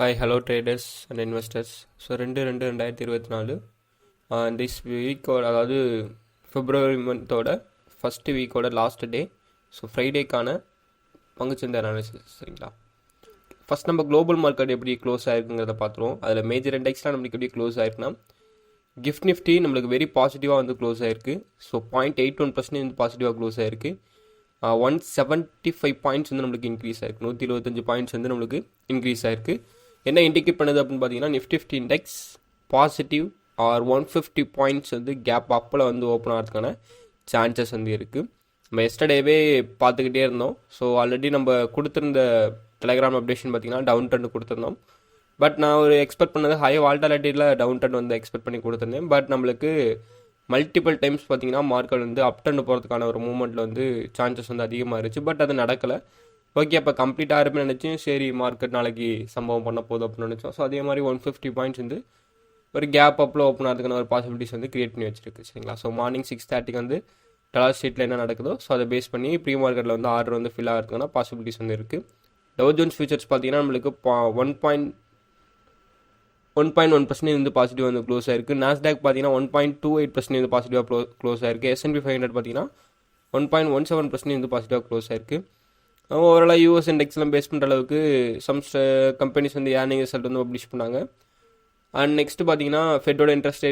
Hi hello traders and investors. So 2/2/2024 this வீக்கோட, அதாவது பிப்ரவரி மந்தோட ஃபஸ்ட்டு வீக்கோட லாஸ்ட் டே. ஸோ ஃப்ரைடேக்கான பங்குச்சந்தை அனாலிசிஸ். சரிங்களா, ஃபஸ்ட் நம்ம குளோபல் மார்க்கெட் எப்படி க்ளோஸ் ஆயிருக்குங்கிறத பார்த்துருவோம். அதில் மேஜர் இண்டெக்ஸ்லாம் நம்மளுக்கு எப்படி க்ளோஸ் ஆயிருக்குன்னா, கிஃப்ட் நிஃப்டி நம்மளுக்கு வெரி பாசிட்டிவாக வந்து க்ளோஸ் ஆயிருக்கு. ஸோ 0.81% வந்து பாசிட்டிவாக க்ளோஸ் ஆயிருக்கு. 175 பாயிண்ட்ஸ் வந்து நம்மளுக்கு இன்க்ரீஸ் ஆயிருக்கு. 125 பாயிண்ட்ஸ் வந்து நம்மளுக்கு இன்க்ரீஸ் ஆயிருக்கு. என்ன இண்டிகேட் பண்ணுது அப்படின்னு பார்த்தீங்கன்னா, Nifty index positive or 150 points வந்து கேப் அப்பில் வந்து ஓப்பன் ஆகிறதுக்கான சான்சஸ் வந்து இருக்குது. நம்ம எஸ்டர்டேவே பார்த்துக்கிட்டே இருந்தோம். ஸோ ஆல்ரெடி நம்ம கொடுத்துருந்த டெலிகிராம் அப்டேஷன் பார்த்தீங்கன்னா டவுன் ட்ரெண்ட் கொடுத்துருந்தோம். பட் நான் ஒரு எக்ஸ்பெக்ட் பண்ணது ஹை வால்டாலிட்டியில் டவுன் ட்ரெண்ட் வந்து எக்ஸ்பெக்ட் பண்ணி கொடுத்துருந்தேன். பட் நம்மளுக்கு மல்டிபிள் டைம்ஸ் பார்த்தீங்கன்னா மார்க்கெட் வந்து அப் ட்ரெண்ட் போகிறதுக்கான ஒரு மூமெண்ட்டில் வந்து சான்சஸ் வந்து அதிகமாக இருந்துச்சு. பட் அது நடக்கலை. ஓகே, அப்போ கம்ப்ளீட்டாக இருப்பேன்னு நினச்சேன். சரி, மார்க்கெட் நாளைக்கு சம்பவம் பண்ண போதும் அப்படின்னு நினச்சோம். ஸோ அதே மாதிரி 150 பாயிண்ட்ஸ் வந்து ஒரு கேப் அப்பில் ஓப்பன் ஆகிறதுக்கான ஒரு பாசிபிலிட்டிஸ் வந்து கிரியேட் பண்ணி வச்சிருக்கு. சரிங்களா, ஸோ மார்னிங் 6:30 வந்து டலார் ஸ்ட்ரீட்டில் என்ன நடக்குதோ ஸோ அதை பேஸ் பண்ணி ப்ரீ மார்க்கெட்டில் வந்து ஆர்டர் வந்து ஃபில் ஆகிறதுக்கான பாசிபிலிட்டிஸ் வந்து இருக்குது. டவ் ஜோன்ஸ் ஃபியூச்சர்ஸ் பார்த்தீங்கன்னா நம்மளுக்கு 1.1% வந்து பாசிட்டிவ் வந்து க்ளோஸ் ஆயிருக்கு. நாஸ்டாக் பார்த்தீங்கன்னா 1.28% வந்து பாசிட்டிவாக க்ளோஸ் ஆயிருக்கு. S&P 500 பார்த்தீங்கன்னா 1.17% வந்து பாசிட்டிவாக க்ளோஸ் ஆயிருக்கு. ஓவராலாக யூஎஸ் இண்டெக்ஸ்லாம் பேஸ் பண்ணுற அளவுக்கு சம் கம்பெனிஸ் வந்து ஏர்னிங் ரிசல்ட் வந்து பப்ளிஷ் பண்ணாங்க. அண்ட் நெக்ஸ்ட்டு பார்த்தீங்கன்னா ஃபெட்டோட இன்ட்ரெஸ்ட்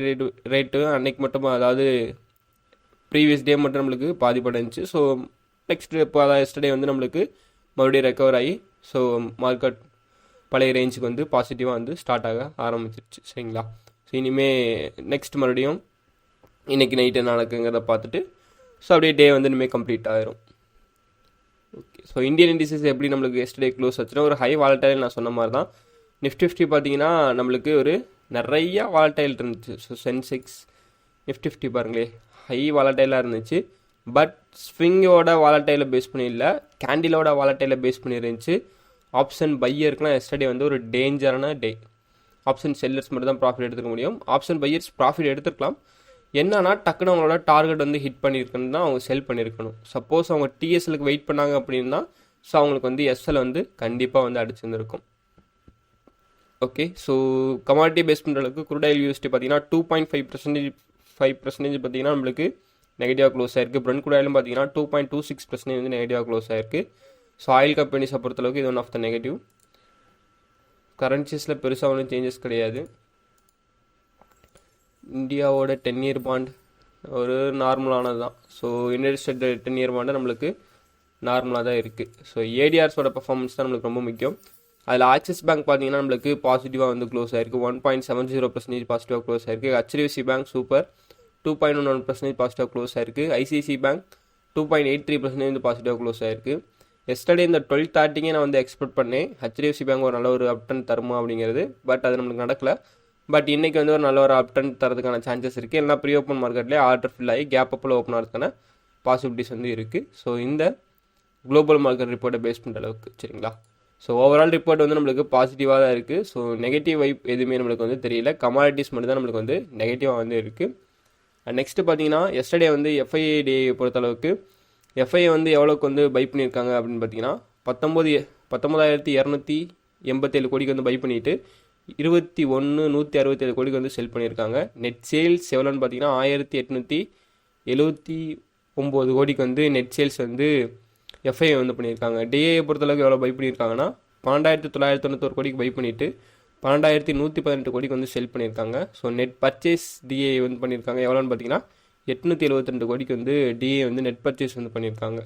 ரேட்டு அன்னைக்கு மட்டும், அதாவது ப்ரீவியஸ் டே மட்டும் நம்மளுக்கு பாதிப்படைஞ்சிச்சு. ஸோ நெக்ஸ்ட் இப்போ அதாவது எஸ்டர்டே வந்து நம்மளுக்கு மறுபடியும் ரெக்கவர் ஆகி ஸோ மார்க்கெட் பழைய ரேஞ்சுக்கு வந்து பாசிட்டிவாக வந்து ஸ்டார்ட் ஆக ஆரம்பிச்சிருச்சு. சரிங்களா, ஸோ இனிமேல் நெக்ஸ்ட் மறுபடியும் இன்றைக்கி நைட்டு என்ன நடக்குங்கிறத பார்த்துட்டு ஸோ அப்படியே டே வந்து இனிமேல் கம்ப்ளீட் ஆகிரும். ஓகே, ஸோ இந்தியன் இண்டிசஸ் எப்படி நம்மளுக்கு எஸ்டர்டே க்ளோஸ் ஆச்சுன்னா ஒரு ஹை வாலட்டைல் நான் சொன்ன மாதிரி தான். நிஃப்டி பார்த்தீங்கன்னா நம்மளுக்கு ஒரு நிறையா வாலட்டைல் இருந்துச்சு. ஸோ சென்செக்ஸ் நிஃப்டி பாருங்களே ஹை வாலட்டைலாக இருந்துச்சு. பட் ஸ்விங்கோட வாலட்டைலை பேஸ் பண்ணி இல்லை, கேண்டிலோட வாலட்டைலை பேஸ் பண்ணி இருந்துச்சு. ஆப்ஷன் பையருக்குலாம் எஸ்டர்டே வந்து ஒரு டேஞ்சரான டே. ஆப்ஷன் செல்லர்ஸ் மட்டும் தான் ப்ராஃபிட் எடுத்துக்க முடியும். ஆப்ஷன் பையர்ஸ் ப்ராஃபிட் எடுத்துக்கலாம். என்னன்னா டக்குன்னு அவங்களோட டார்கெட் வந்து ஹிட் பண்ணியிருக்குன்னு தான் அவங்க செல் பண்ணியிருக்கணும். சப்போஸ் அவங்க டிஎஸ்எலுக்கு வெயிட் பண்ணாங்க அப்படின்னா ஸோ அவங்களுக்கு வந்து எஸ்எல் வந்து கண்டிப்பாக வந்து அடிச்சிருந்துருக்கும். ஓகே, ஸோ கமாடிட்டி பேஸ் பண்ணுற அளவுக்கு குரூட் ஆயில் யூஎஸ்டி பார்த்தீங்கன்னா 2.5% பார்த்தீங்கன்னா நம்மளுக்கு நெகட்டிவாக க்ளோஸ் ஆயிருக்கு. பிரெண்ட் குரூட் ஆயிலும் பார்த்தீங்கன்னா 2.26% வந்து நெகட்டிவாக க்ளோஸ் ஆயிருக்கு. ஸோ ஆயில் கம்பெனிஸை பொறுத்தளவுக்கு இது ஒன் ஆஃப் த நெகட்டிவ். கரன்சிஸில் பெருசாக ஒன்றும் சேஞ்சஸ் கிடையாது. இந்தியாவோட 10-year பாண்ட் ஒரு நார்மலானது தான். So United state 10-year bond நம்மளுக்கு நார்மலாக தான் இருக்குது. ஸோ ஏடிஆர்ஸோட பர்ஃபார்மன்ஸ் தான் நம்மளுக்கு ரொம்ப முக்கியம். அதில் ஆக்சிஸ் பேங்க் பார்த்தீங்கன்னா நம்மளுக்கு பாசிட்டிவாக வந்து க்ளோஸ் ஆயிருக்கு. 1.70% பாசிட்டிவாக க்ளோஸ் ஆயிருக்கு. HDFC பேங்க் சூப்பர் 2.11% பாசிட்டிவாக க்ளோஸ் ஆயிருக்கு. ICICI பேங்க் 2.83% வந்து பாசிட்டிவாக க்ளோஸ் ஆயிருக்கு. எஸ்டர்டே இந்த 12:30 நான் வந்து எக்ஸ்பெக்ட் பண்ணேன் HDFC பேங்க் ஒரு நல்ல ஒரு அப்டன் தருமா அப்படிங்கிறது. பட் அது நம்மளுக்கு நடக்கலை. பட் இன்றைக்கி வந்து ஒரு நல்ல ஒரு அப்டன் தரதுக்கான சான்சஸ் இருக்குது. எல்லாம் ப்ரீ ஓப்பன் மார்க்கெட்லேயே ஆர்டர் ஃபில் ஆகி கேப் அப்பில் ஓப்பன் ஆகிறதுக்கான பாசிபிலிட்டிஸ் வந்து இருக்குது. ஸோ இந்த குளோபல் மார்க்கெட் ரிப்போர்ட்டை பேஸ் பண்ணுற அளவுக்கு. சரிங்களா, ஸோ ஓவரால் ரிப்போர்ட் வந்து நம்மளுக்கு பாசிட்டிவாக தான் இருக்குது. ஸோ நெகட்டிவ் வைப் எதுவுமே நம்மளுக்கு வந்து தெரியல. கமாடிட்டிஸ் மட்டும் தான் நம்மளுக்கு வந்து நெகட்டிவாக வந்து இருக்குது. அண்ட் நெக்ஸ்ட்டு பார்த்தீங்கன்னா எஸ்டர்டே வந்து FII டே பொறுத்தளவுக்கு FII வந்து எவ்வளோக்கு வந்து பை பண்ணியிருக்காங்க அப்படின்னு பார்த்தீங்கன்னா 19,287 கோடிக்கு வந்து பை பண்ணிவிட்டு 167 கோடிக்கு வந்து செல் பண்ணியிருக்காங்க. நெட் சேல்ஸ் எவ்வளோன்னு பார்த்தீங்கன்னா 1879 கோடிக்கு வந்து நெட் சேல்ஸ் வந்து FII வந்து பண்ணியிருக்காங்க. டிஏ பொறுத்தளவுக்கு எவ்வளோ பை பண்ணியிருக்காங்கன்னா 12,991 கோடிக்கு பை பண்ணிவிட்டு 12,118 கோடிக்கு வந்து செல் பண்ணியிருக்காங்க. ஸோ நெட் பர்ச்சேஸ் டிஏ வந்து பண்ணியிருக்காங்க எவ்வளோன்னு பார்த்தீங்கன்னா 872 கோடிக்கு வந்து டிஏ வந்து நெட் பர்ச்சேஸ் வந்து பண்ணியிருக்காங்க.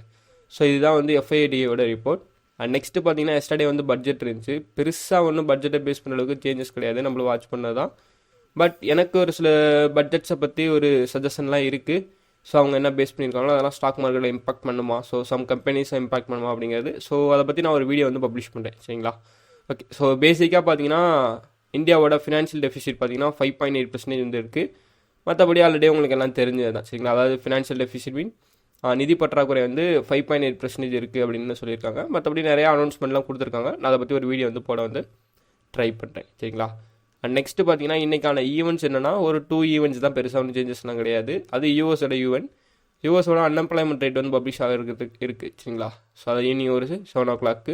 ஸோ இதுதான் வந்து FII டிஏவோட ரிப்போர்ட். அண்ட் நெக்ஸ்ட்டு பார்த்தீங்கன்னா எஸ்டர்டே வந்து பட்ஜெட் இருந்துச்சு. பெருசாக ஒன்றும் பட்ஜெட்டை பேஸ் பண்ண அளவுக்கு சேஞ்சஸ் கிடையாது, நம்மள வாட்ச் பண்ணது தான். பட் எனக்கு ஒரு சில பட்ஜெட்ஸை பற்றி ஒரு சஜஷன்லாம் இருக்குது. ஸோ அவங்க என்ன பேஸ் பண்ணியிருக்காங்களோ அதெல்லாம் ஸ்டாக் மார்க்கெட்டில் இம்பாக்ட் பண்ணுமா, ஸோ சம் கம்பெனிஸை இம்பாக்ட் பண்ணுமா அப்படிங்கிறது. ஸோ அதை பற்றி நான் ஒரு வீடியோ வந்து பப்ளிஷ் பண்ணுறேன். சரிங்களா, ஓகே. ஸோ பேசிக்காக பார்த்தீங்கன்னா இந்தியாவோட ஃபினான்ஷியல் டெஃபிசிட் பார்த்தீங்கன்னா 5.8% வந்து இருக்குது. மற்றபடி ஆல்ரெடி உங்களுக்கு எல்லாம் தெரிஞ்சது தான். சரிங்களா, அதாவது ஃபினான்ஷியல் டெஃபிசிட் மீன் நிதி பற்றாக்குறை வந்து 5.8% இருக்குது அப்படின்னு சொல்லியிருக்காங்க. மற்றபடி நிறையா அனௌன்ஸ்மெண்ட்லாம் கொடுத்துருக்காங்க. நான் அதை பற்றி ஒரு வீடியோ வந்து போட வந்து ட்ரை பண்ணுறேன். சரிங்களா, அண்ட் நெக்ஸ்ட்டு பார்த்தீங்கன்னா இன்றைக்கான ஈவெண்ட்ஸ் என்னென்னா ஒரு 2 ஈவெண்ட்ஸ் தான், பெருசாக ஒன்றும் சேஞ்சஸ்லாம் கிடையாது. அது யூஎஸோட ஈவெண்ட். யூஎஸோட அன்எம்ப்ளாய்மெண்ட் ரேட் வந்து பப்ளிஷ் ஆகிறதுக்கு இருக்குது. சரிங்களா, ஸோ அது ஈவினிங் ஒரு 7 o'clock.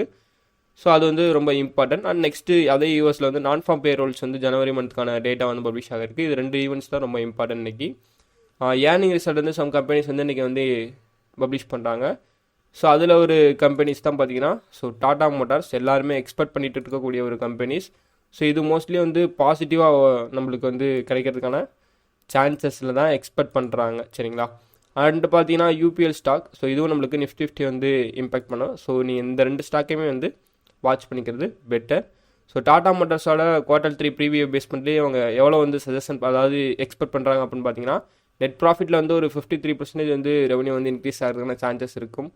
ஸோ அது வந்து ரொம்ப இம்பார்ட்டன்ட். அண்ட் நெக்ஸ்ட்டு அதே யூஎஸில் வந்து நான் ஃபார்ம் பேரோல்ஸ் வந்து ஜனவரி மந்த்துக்கான டேட்டா வந்து பப்ளிஷ் ஆகிருக்கு. இது 2 ஈவெண்ட்ஸ் தான் ரொம்ப இம்பார்ட்டன்ட் இன்றைக்கி. ஏர்னிங் ரிசல்ட் வந்து சம் கம்பெனிஸ் வந்து இன்றைக்கி வந்து பப்ளிஷ் பண்ணுறாங்க. ஸோ அதில் ஒரு கம்பெனிஸ் தான் பார்த்தீங்கன்னா ஸோ டாடா மோட்டார்ஸ் எல்லாருமே எக்ஸ்பெக்ட் பண்ணிட்டு இருக்கக்கூடிய ஒரு கம்பெனிஸ். ஸோ இது மோஸ்ட்லி வந்து பாசிட்டிவாக நம்மளுக்கு வந்து கிடைக்கிறதுக்கான சான்சஸில் தான் எக்ஸ்பெக்ட் பண்ணுறாங்க. சரிங்களா. அண்ட் பார்த்தீங்கன்னா யூபிஎல் ஸ்டாக், ஸோ இதுவும் நம்மளுக்கு நிஃப்டி 50 வந்து இம்பேக்ட் பண்ணும். ஸோ நீ இந்த 2 ஸ்டாக்கையுமே வந்து வாட்ச் பண்ணிக்கிறது பெட்டர். ஸோ டாடா மோட்டார்ஸோட Q3 ப்ரீவியூ பேஸ் பண்ணி அவங்க எவ்வளோ வந்து சஜஷன் அதாவது எக்ஸ்பெக்ட் பண்ணுறாங்க அப்படின்னு பார்த்தீங்கன்னா நெட் ப்ராஃபிட்டில் வந்து ஒரு 53% வந்து ரெவன்யூ வந்து இன்க்ரீஸ் ஆகிறதுக்கான சான்சஸ் இருக்கும்.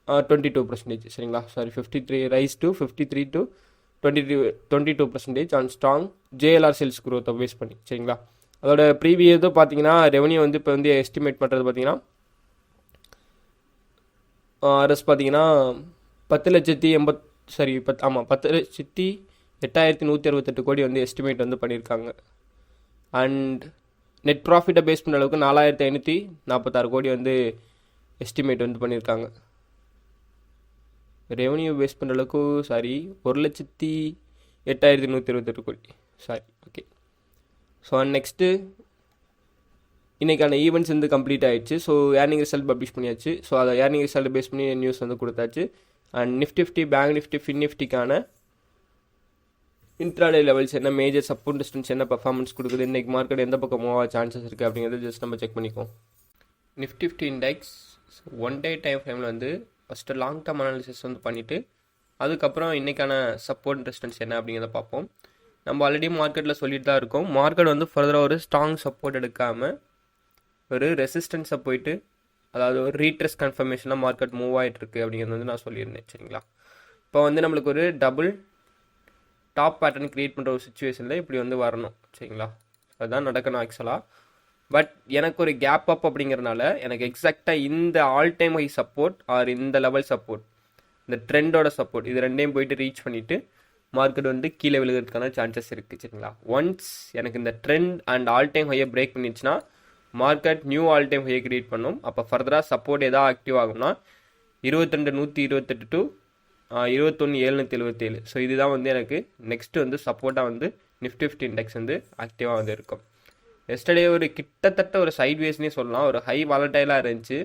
22%. சரிங்களா. Sorry 53 rise to 53 to 22% on strong JLR sales குரோத்தை பேஸ் பண்ணி. சரிங்களா. அதோட ப்ரீவியூ இது பார்த்தீங்கன்னா ரெவன்யூ வந்து இப்போ வந்து எஸ்டிமேட் பண்ணுறது பார்த்தீங்கன்னா அரசு பார்த்தீங்கன்னா 10,08,168 கோடி வந்து எஸ்டிமேட் வந்து பண்ணியிருக்காங்க. அண்ட் நெட் ப்ராஃபிட்டை பேஸ் பண்ண அளவுக்கு 4,546 கோடி வந்து எஸ்டிமேட் வந்து பண்ணியிருக்காங்க. ரெவன்யூ பேஸ் பண்ணுற அளவுக்கு 1,08,128 கோடி. Sorry, okay. ஸோ நெக்ஸ்ட்டு இன்றைக்கான ஈவெண்ட்ஸ் வந்து கம்ப்ளீட் ஆகிடுச்சு. ஸோ ஏர்னிங் ரிசல்ட் பப்ளிஷ் பண்ணியாச்சு. ஸோ அதை ஏர்னிங் ரிசல்ட் பேஸ் பண்ணி நியூஸ் வந்து கொடுத்தாச்சு. And Nifty 50, bank Nifty, fin நிஃப்டிக்கான இன்ட்ராடே லெவல்ஸ் என்ன, மேஜர் சப்போர்ட் டிஸ்டன்ஸ் என்ன பர்ஃபார்மன்ஸ் கொடுக்குது, இன்றைக்கி மார்க்கெட் எந்த பக்கம் மூவ் ஆக சான்சஸ் இருக்குது அப்படிங்கிறது ஜஸ்ட் நம்ம செக் பண்ணிக்குவோம். நிஃப்டி 50 இண்டெக்ஸ் 1 டே டைம் ஃப்ரேமில் வந்து ஃபஸ்ட்டு லாங் டேர்ம் அனாலிசிஸ் வந்து பண்ணிவிட்டு அதுக்கப்புறம் இன்றைக்கான சப்போர்ட் டிஸ்டன்ஸ் என்ன அப்படிங்கிறத பார்ப்போம். நம்ம ஆல்ரெடி மார்க்கெட்டில் சொல்லிட்டு தான் இருக்கோம். மார்க்கெட் வந்து ஃபர்தராக ஒரு ஸ்ட்ராங் சப்போர்ட் எடுக்காமல் ஒரு ரெசிஸ்டன்ஸை போயிட்டு அதாவது ஒரு ரீட்ரெஸ் கன்ஃபர்மேஷனாக மார்க்கெட் மூவ் ஆகிட்டு இருக்குது அப்படிங்கிறது வந்து நான் சொல்லியிருந்தேன். சரிங்களா. இப்போ வந்து நம்மளுக்கு ஒரு டபுள் டாப் பேட்டர்ன் க்ரியேட் பண்ணுற ஒரு சுச்சுவேஷனில் இப்படி வந்து வரணும். சரிங்களா. அதுதான் நடக்கணும் ஆக்சுவலாக. பட் எனக்கு ஒரு கேப் அப் அப்படிங்கிறனால எனக்கு எக்ஸாக்டாக இந்த all time high support or இந்த லெவல் சப்போர்ட், இந்த ட்ரெண்டோட சப்போர்ட், இது ரெண்டையும் போயிட்டு ரீச் பண்ணிவிட்டு மார்க்கெட் வந்து கீழே விழுகிறதுக்கான சான்சஸ் இருக்குது. சரிங்களா. ஒன்ஸ் எனக்கு இந்த ட்ரெண்ட் அண்ட் ஆல் டைம் ஹையை பிரேக் பண்ணிடுச்சுன்னா மார்க்கெட் நியூ ஆல் டைம் ஹையை கிரியேட் பண்ணும். அப்போ ஃபர்தராக சப்போர்ட் எதாவது ஆக்டிவ் ஆகும்னா 22,128 டு 21,777. ஸோ இதுதான் வந்து எனக்கு நெக்ஸ்ட்டு வந்து சப்போர்ட்டாக வந்து நிஃப்டி 50 இண்டெக்ஸ் வந்து ஆக்டிவாக வந்து இருக்கும். எஸ்டர்டே ஒரு கிட்டத்தட்ட ஒரு சைட்வேஸ்னே சொல்லலாம். ஒரு ஹை வாலட்டைலாக இருந்துச்சு.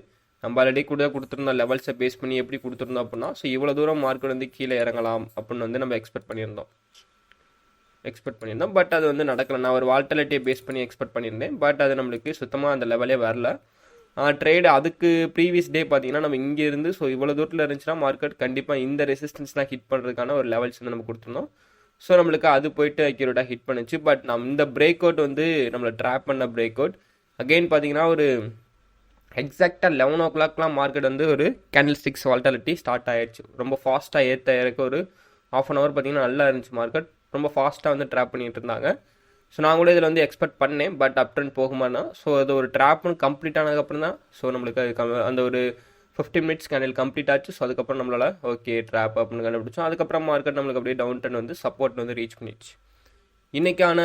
நம்ம ஆல்ரெடி கூட கொடுத்துருந்தோம் லெவல்ஸை பேஸ் பண்ணி எப்படி கொடுத்துருந்தோம் அப்படின்னா ஸோ இவ்வளோ தூரம் மார்க்கெட் வந்து கீழே இறங்கலாம் அப்படின்னு வந்து நம்ம எக்ஸ்பெக்ட் பண்ணியிருந்தோம். பட் அது வந்து நடக்கலை. நான் ஒரு வால்டலிட்டியை பேஸ் பண்ணி எக்ஸ்பெக்ட் பண்ணியிருந்தேன். பட் அது நம்மளுக்கு சுத்தமாக அந்த லெவலே வரல. ட்ரேடு அதுக்கு ப்ரீவியஸ் டே பார்த்தீங்கன்னா நம்ம இங்கே இருந்து ஸோ இவ்வளோ தூரத்தில் இருந்துச்சுன்னா மார்க்கெட் கண்டிப்பாக இந்த ரெசிஸ்டன்ஸ்லாம் ஹிட் பண்ணுறதுக்கான ஒரு லெவல்ஸ் வந்து நம்ம கொடுத்துருந்தோம். ஸோ நம்மளுக்கு அது போயிட்டு அக்யூரேட்டாக ஹிட் பண்ணுச்சு. பட் நம்ம இந்த பிரேக் அவுட் வந்து நம்மளை ட்ராப் பண்ண பிரேக் அவுட் அகெயின் பார்த்தீங்கன்னா ஒரு எக்ஸாக்டாக 11 o'clockலாம் மார்க்கெட் வந்து ஒரு கேண்டில் ஸ்டிக்ஸ் வால்டாலிட்டி ஸ்டார்ட் ஆகிடுச்சு. ரொம்ப ஃபாஸ்ட்டாக ஏற்ற இறக்க ஒரு ½ hour பார்த்தீங்கன்னா நல்லா இருந்துச்சு. மார்க்கெட் ரொம்ப ஃபாஸ்ட்டாக வந்து ட்ராப் பண்ணிட்டு இருந்தாங்க. ஸோ நான் கூட இதில் வந்து எக்ஸ்பெக்ட் பண்ணேன். பட் அப் ட்ரெண்ட் போகுமானா ஸோ அது ஒரு ட்ராப்னு கம்ப்ளீட் ஆனதுக்கப்புறம் தான் ஸோ நம்மளுக்கு அது அந்த ஒரு 15 minutes கேண்டில் கம்ப்ளீட் ஆச்சு. ஸோ அதுக்கப்புறம் நம்மளால் ஓகே ட்ராப் அப்படின்னு கண்டுபிடிச்சோம். அதுக்கப்புறம் மார்க்கெட் நம்மளுக்கு அப்படியே டவுன் ட்ரெண்ட் வந்து சப்போர்ட் வந்து ரீச் பண்ணிடுச்சு. இன்றைக்கான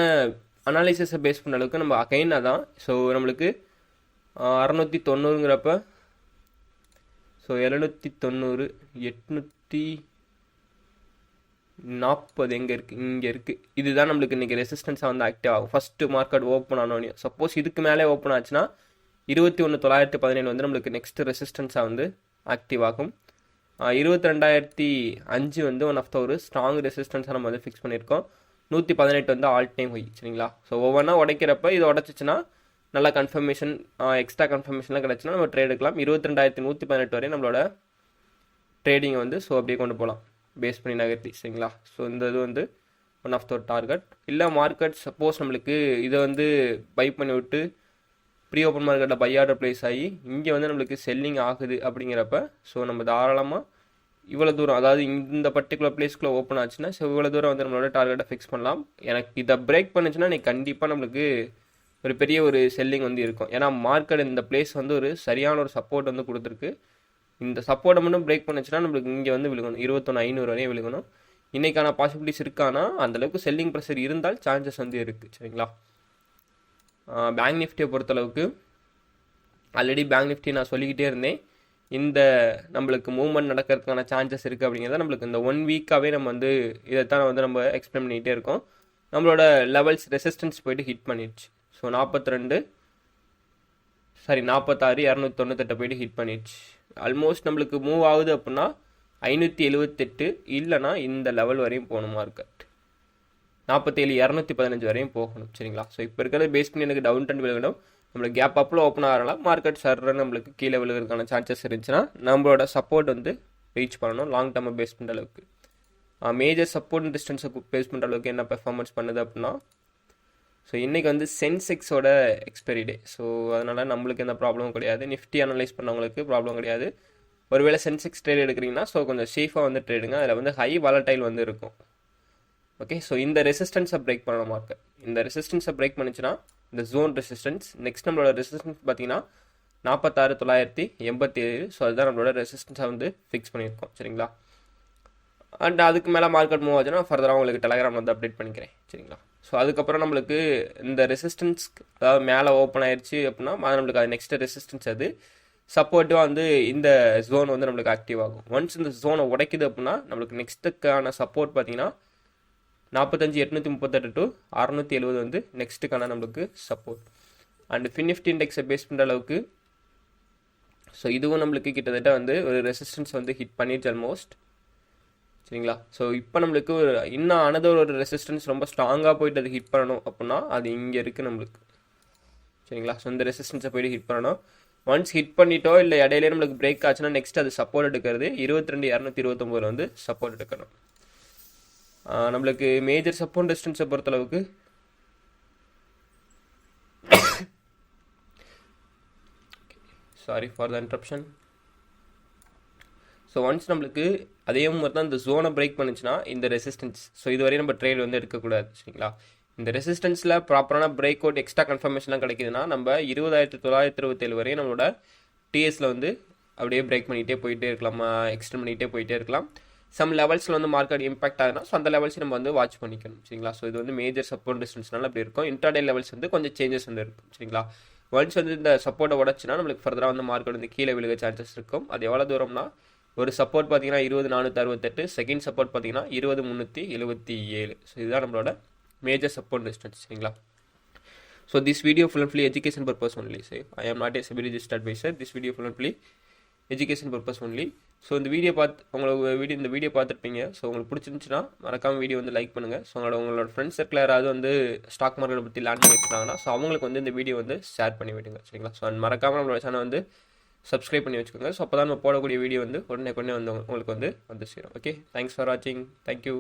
அனாலிசிஸை பேஸ் பண்ண அளவுக்கு நம்ம அகைன் அதான் ஸோ நம்மளுக்கு 690ங்கிறப்ப ஸோ 790 840 எங்கே இருக்குது, இங்கே இருக்குது. இதுதான் நம்மளுக்கு இன்றைக்கி ரெசிஸ்டன்ஸாக வந்து ஆக்டிவ் ஆகும். ஃபஸ்ட்டு மார்க்கெட் ஓப்பன் ஆனோடனே சப்போஸ் இதுக்கு மேலே ஓப்பன் ஆச்சுன்னா 21,917 வந்து நம்மளுக்கு நெக்ஸ்ட்டு ரெசிஸ்டன்ஸாக வந்து ஆக்டிவ் ஆகும். 22,005 வந்து ஒன் ஆஃப் த ஒரு ஸ்ட்ராங் ரெசிஸ்டன்ஸாக நம்ம வந்து ஃபிக்ஸ் பண்ணியிருக்கோம். 118 வந்து ஆல் டைம் ஹை. சரிங்களா. ஸோ ஒவ்வொன்றா உடைக்கிறப்ப இது உடச்சிச்சின்னா நல்ல கன்ஃபர்மேஷன் எக்ஸ்ட்ரா கன்ஃபர்மேஷன்லாம் கிடச்சுன்னா நம்ம ட்ரேட் எடுக்கலாம். 22,118 வரையும் நம்மளோட ட்ரேடிங்கை வந்து ஸோ அப்படியே கொண்டு போகலாம் பேஸ் பண்ணி நகர்த்தி. சரிங்களா. ஸோ இந்த இது வந்து ஒன் ஆஃப் த டார்கெட். இல்லை மார்க்கெட் சப்போஸ் நம்மளுக்கு இதை வந்து பை பண்ணி விட்டு ப்ரீ ஓப்பன் மார்க்கெட்டில் பை ஆர்டர் ப்ளேஸ் ஆகி இங்கே வந்து நம்மளுக்கு செல்லிங் ஆகுது அப்படிங்கிறப்ப ஸோ நம்ம தாராளமாக இவ்வளோ தூரம் அதாவது இந்த பர்டிகுலர் பிளேஸ்க்குள்ளே ஓப்பன் ஆச்சுன்னா ஸோ இவ்வளோ தூரம் வந்து நம்மளோட டார்கெட்டை ஃபிக்ஸ் பண்ணலாம். எனக்கு இதை பிரேக் பண்ணுச்சுன்னா நீ கண்டிப்பாக நம்மளுக்கு ஒரு பெரிய ஒரு செல்லிங் வந்து இருக்கும். ஏன்னா மார்க்கெட் இந்த பிளேஸ் வந்து ஒரு சரியான ஒரு சப்போர்ட் வந்து கொடுத்துருக்கு. இந்த சப்போர்ட்டை மட்டும் பிரேக் பண்ணுச்சுன்னா நம்மளுக்கு இங்கே வந்து விழுகணும் 21,500 வரையும் விழுகணும். இன்றைக்கான பாசிபிலிட்டிஸ் இருக்கானா அந்தளவுக்கு செல்லிங் ப்ரெஷர் இருந்தால் சான்சஸ் வந்து இருக்குது. சரிங்களா. பேங்க் நிஃப்டியை பொறுத்தளவுக்கு ஆல்ரெடி பேங்க் நிஃப்டி நான் சொல்லிக்கிட்டே இருந்தேன். இந்த நம்மளுக்கு மூவ்மெண்ட் நடக்கிறதுக்கான சான்சஸ் இருக்குது அப்படிங்கிறத நம்மளுக்கு இந்த 1 வீக்காகவே நம்ம வந்து இதைத்தான் வந்து நம்ம எக்ஸ்பிளைன் பண்ணிகிட்டே இருக்கோம். நம்மளோட லெவல்ஸ் ரெசிஸ்டன்ஸ் போயிட்டு ஹிட் பண்ணிடுச்சு. ஸோ 46 298 போயிட்டு ஹிட் பண்ணிடுச்சு. ஆல்மோஸ்ட் நம்மளுக்கு மூவ் ஆகுது அப்படின்னா 578 இல்லைனா இந்த லெவல் வரையும் போகணும் மார்க்கெட் 47 215 வரையும் போகணும். சரிங்களா? ஸோ இப்போ இருக்கிறத பேஸ் பண்ணி எனக்கு டவுன் ட்ரெண்ட் விழுகணும். நம்மளுக்கு கேப் அப்பில் ஓப்பன் ஆகலாம், மார்க்கெட் சர்றன்னு நம்மளுக்கு கீழே விழுகிறதுக்கான சான்சஸ் இருந்துச்சுன்னா நம்மளோட சப்போர்ட் வந்து ரீச் பண்ணணும். லாங் டேர்மை பேஸ் பண்ணுற அளவுக்கு மேஜர் சப்போர்ட் டிஸ்டன்ஸை பேஸ் பண்ணுற அளவுக்கு என்ன பெர்ஃபார்மன்ஸ் பண்ணுது அப்படின்னா, ஸோ இன்றைக்கி வந்து சென்செக்ஸோட எக்ஸ்பைரி டே. ஸோ அதனால் நம்மளுக்கு எந்த ப்ராப்ளமும் கிடையாது. நிஃப்டி அனலைஸ் பண்ணவங்களுக்கு ப்ராப்ளம் கிடையாது. ஒருவேளை சென்செக்ஸ் ட்ரேட் எடுக்கிறீங்கன்னா ஸோ கொஞ்சம் சேஃபாக வந்து ட்ரேடுங்க. அதில் வந்து ஹை வாலடைல் வந்து இருக்கும். ஓகே, ஸோ இந்த ரெசிஸ்டன்ஸை பிரேக் பண்ணணும் மார்க்கெட். இந்த ரெசிஸ்டன்ஸை பிரேக் பண்ணிச்சுன்னா இந்த ஜோன் ரெசிஸ்டன்ஸ், நெக்ஸ்ட் நம்மளோட ரெசிஸ்டன்ஸ் பார்த்தீங்கன்னா 46,987. ஸோ அதுதான் நம்மளோட ரெசிஸ்டன்ஸை வந்து ஃபிக்ஸ் பண்ணியிருக்கோம். சரிங்களா? அண்ட் அதுக்கு மேலே மார்க்கெட் மூவ் ஆச்சுன்னா ஃபர்தராக உங்களுக்கு டெலகிராம் வந்து அப்டேட் பண்ணிக்கிறேன். சரிங்களா? ஸோ அதுக்கப்புறம் நம்மளுக்கு இந்த ரெசிஸ்டன்ஸ் அதாவது மேலே ஓப்பன் ஆயிடுச்சு அப்படின்னா நம்மளுக்கு அது நெக்ஸ்ட் ரெசிஸ்டன்ஸ் அது சப்போர்ட்டிவாக வந்து இந்த ஜோன் வந்து நம்மளுக்கு ஆக்டிவ் ஆகும். ஒன்ஸ் இந்த ஜோனை உடைக்குது அப்படின்னா நம்மளுக்கு நெக்ஸ்ட்டுக்கான சப்போர்ட் பார்த்தீங்கன்னா 45,838 to 670 வந்து நெக்ஸ்ட்டுக்கான நம்மளுக்கு சப்போர்ட். அண்ட் ஃபினிஃப்டி இண்டெக்ஸை பேஸ் பண்ணுற அளவுக்கு ஸோ இதுவும் நம்மளுக்கு கிட்டத்தட்ட வந்து ஒரு ரெசிஸ்டன்ஸ் வந்து ஹிட் பண்ணிடுச்சு ஆல்மோஸ்ட். சரிங்களா? ஸோ இப்போ நம்மளுக்கு இன்னும் அனதர் ஒரு ரெசிஸ்டன்ஸ் ரொம்ப ஸ்ட்ராங்காக போயிட்டு அது ஹிட் பண்ணணும் அப்படின்னா அது இங்கே இருக்குது நம்மளுக்கு. சரிங்களா? ஸோ இந்த ரெசிஸ்டன்ஸை போயிட்டு ஹிட் பண்ணணும். ஒன்ஸ் ஹிட் பண்ணிட்டோ இல்லை இடையிலே நம்மளுக்கு பிரேக் ஆச்சுன்னா நெக்ஸ்ட் அது சப்போர்ட் எடுக்கிறது 22,229 வந்து சப்போர்ட் எடுக்கணும். நம்மளுக்கு மேஜர் சப்போர்ட் டிஸ்டன்ஸை பொறுத்தளவுக்கு sorry for the interruption. So once நம்மளுக்கு அதே மாதிரி தான் இந்த ஜோனை பிரேக் பண்ணிச்சுன்னா இந்த ரெசிஸ்டன்ஸ் ஸோ இதுவரையும் நம்ம ட்ரேட் வந்து எடுக்கக்கூடாது. சரிங்களா? இந்த ரெசிஸ்டன்ஸில் ப்ராப்பரான பிரேக் அவுட் எக்ஸ்ட்ரா கன்ஃபர்மேஷன்லாம் கிடைக்குதுன்னா நம்ம 20,927 வரையும் நம்மளோட டிஎஸில் வந்து அப்படியே பிரேக் பண்ணிகிட்டே போயிட்டே இருக்கலாம், எக்ஸ்டெண்ட் பண்ணிகிட்டே போயிட்டே இருக்கலாம். சம் லெவல்ஸில் வந்து மார்க்கெட் இம்பாக்ட் ஆகுதுன்னா ஸோ அந்த லெவல்ஸ் நம்ம வந்து வாட்ச் பண்ணிக்கணும். சரிங்களா? ஸோ இது வந்து மேஜர் சப்போர்ட் டிஸ்டன்ஸ்னால அப்படி இருக்கும். இன்டர்டே லெவல்ஸ் வந்து கொஞ்சம் சேஞ்சஸ் வந்து இருக்கும். சரிங்களா? ஒன்ஸ் வந்து இந்த சப்போர்ட்டை உடச்சுன்னா நம்மளுக்கு ஃபர்தராக வந்து மார்க்கெட் வந்து கீழே விழுக சான்சஸ் இருக்கும். அது எவ்வளோ தூரம்னா ஒரு சப்போர்ட் பார்த்தீங்கன்னா 20,468, செகண்ட் சப்போர்ட் பார்த்தீங்கன்னா 20,377. ஸோ இதுதான் நம்மளோட மேஜர் சப்போர்ட் டிஸ்டன்ஸ். சரிங்களா? So this video full and fully education purpose only. சரி, I am not a SEBI registered advisor. This video full and fully education purpose only. So இந்த video பார்த்துருப்பீங்க. So உங்களுக்கு பிடிச்சிருந்துச்சுன்னா மறக்காமல் வீடியோ வந்து லைக் பண்ணுங்கள். So உங்களோட ஃப்ரெண்ட்ஸ் சர்க்கிள் யாராவது வந்து ஸ்டாக் மார்க்கெட்டை பற்றி லேர்ன் பண்ணியிருக்காங்கன்னா ஸோ அவங்களுக்கு வந்து இந்த வீடியோ வந்து ஷேர் பண்ணி விடுங்க. சரிங்களா? ஸோ மறக்காமல் நம்மளோட சேனல் வந்து சப்ஸ்கிரைப் பண்ணி வச்சுக்கோங்க. ஸோ அப்போ தான் நம்ம போடக்கூடிய வீடியோ வந்து உடனே வந்து உங்களுக்கு வந்து சேரும். ஓகே, தேங்க்ஸ் ஃபார் வாட்சிங். தேங்க்யூ.